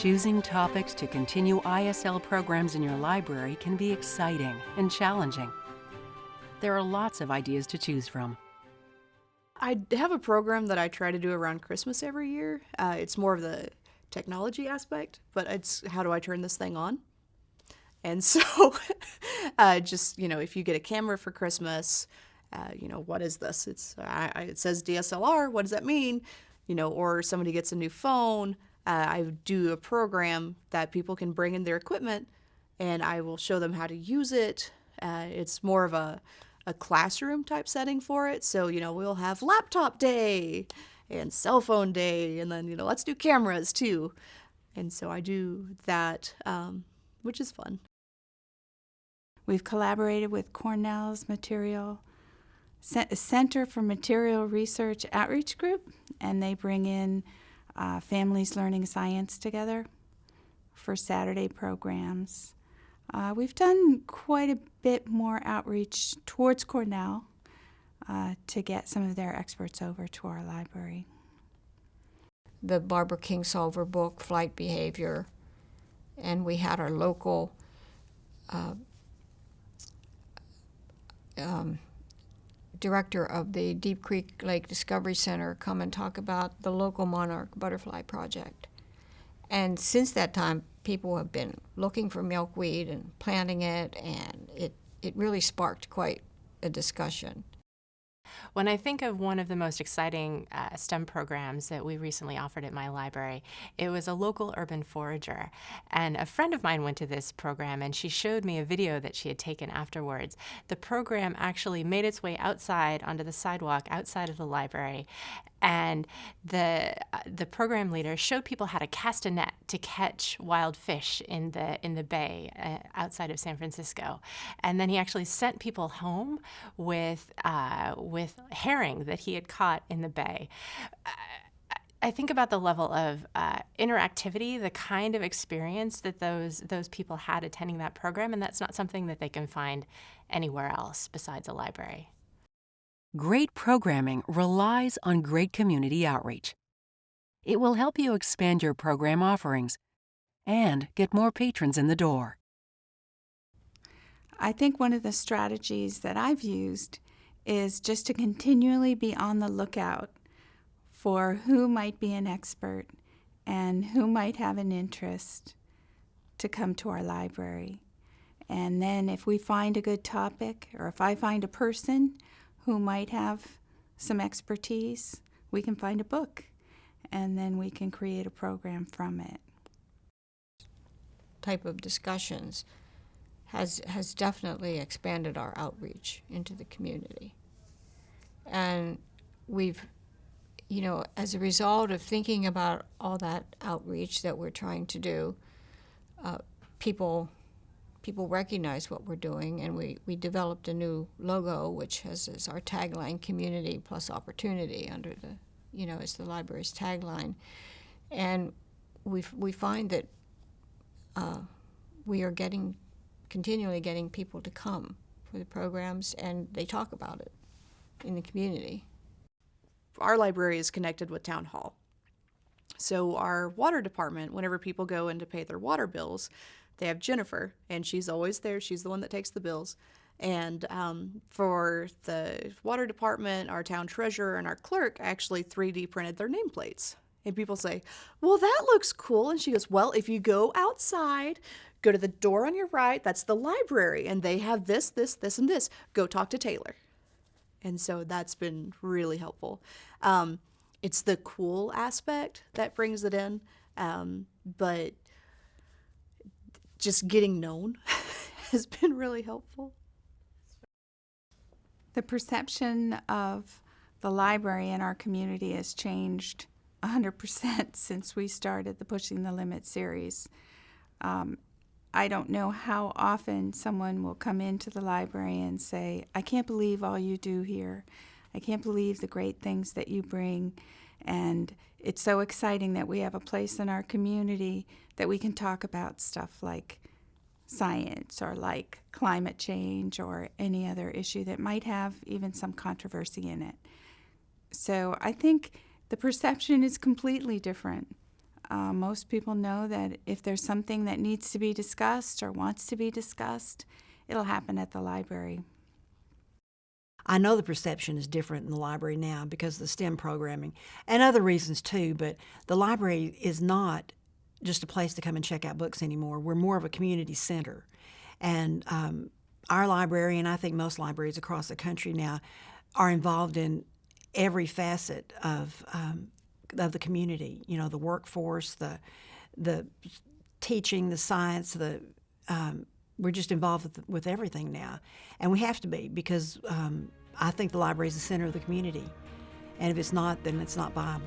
Choosing topics to continue ISL programs in your library can be exciting and challenging. There are lots of ideas to choose from. I have a program that I try to do around Christmas every year. It's more of the technology aspect, but it's how do I turn this thing on? And so, just, if you get a camera for Christmas, what is this? It says DSLR. What does that mean? Or somebody gets a new phone. I do a program that people can bring in their equipment, and I will show them how to use it. It's more of a classroom type setting for it. So, we'll have laptop day and cell phone day, and then, let's do cameras too. And so I do that, which is fun. We've collaborated with Cornell's Center for Material Research Outreach Group, and they bring in families learning science together for Saturday programs. We've done quite a bit more outreach towards Cornell to get some of their experts over to our library. The Barbara Kingsolver book, Flight Behavior, and we had our local director of the Deep Creek Lake Discovery Center come and talk about the local monarch butterfly project. And since that time, people have been looking for milkweed and planting it, and it really sparked quite a discussion. When I think of one of the most exciting STEM programs that we recently offered at my library, it was a local urban forager. And a friend of mine went to this program, and she showed me a video that she had taken afterwards. The program actually made its way outside onto the sidewalk outside of the library, and the program leader showed people how to cast a net to catch wild fish in the bay outside of San Francisco. And then he actually sent people home with herring that he had caught in the bay. I think about the level of interactivity, the kind of experience that those people had attending that program, and that's not something that they can find anywhere else besides a library. Great programming relies on great community outreach. It will help you expand your program offerings and get more patrons in the door. I think one of the strategies that I've used is just to continually be on the lookout for who might be an expert and who might have an interest to come to our library. And then if we find a good topic, or if I find a person who might have some expertise, we can find a book, and then we can create a program from it. Type of discussions has definitely expanded our outreach into the community. And we've, as a result of thinking about all that outreach that we're trying to do, people recognize what we're doing, and we developed a new logo, which has as our tagline, community plus opportunity, under the, as the library's tagline. And we find that we are continually getting people to come for the programs, and they talk about it in the community. Our library is connected with Town Hall. So our water department, whenever people go in to pay their water bills, they have Jennifer, and she's always there. She's the one that takes the bills. And for the water department, our town treasurer and our clerk actually 3D printed their nameplates. And people say, well, that looks cool. And she goes, well, if you go outside, go to the door on your right, that's the library. And they have this, this, this, and this. Go talk to Taylor. And so that's been really helpful. It's the cool aspect that brings it in. But just getting known has been really helpful. The perception of the library in our community has changed 100% since we started the Pushing the Limit series. I don't know how often someone will come into the library and say, I can't believe all you do here. I can't believe the great things that you bring. And it's so exciting that we have a place in our community that we can talk about stuff like science or like climate change or any other issue that might have even some controversy in it. So I think the perception is completely different. Most people know that if there's something that needs to be discussed or wants to be discussed, it'll happen at the library. I know the perception is different in the library now because of the STEM programming and other reasons too, but the library is not just a place to come and check out books anymore. We're more of a community center. And our library, and I think most libraries across the country now, are involved in every facet of the community. You know, the workforce, the teaching, the science, we're just involved with everything now. And we have to be because I think the library is the center of the community. And if it's not, then it's not viable.